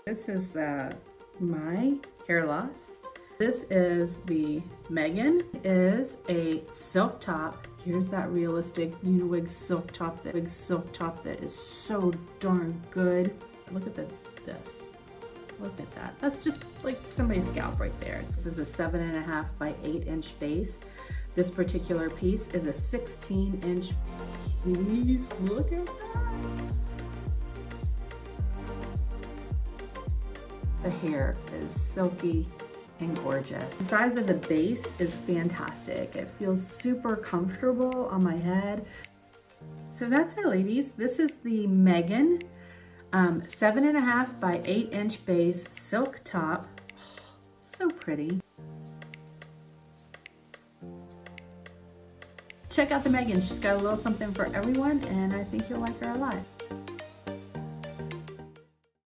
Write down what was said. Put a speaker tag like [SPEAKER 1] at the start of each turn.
[SPEAKER 1] This is my hair loss. This is the Megan. It is a silk top. Here's that realistic UniWigs silk top. That is so darn good. Look at this. Look at that. That's just like somebody's scalp right there. This is a 7.5 by 8-inch base. This particular piece is a 16-inch piece. Look at that. The hair is silky and gorgeous. The size of the base is fantastic. It feels super comfortable on my head. So that's it, ladies. This is the Megan 7.5 by 8-inch base silk top. Oh, so pretty. Check out the Megan. She's got a little something for everyone, and I think you'll like her a lot.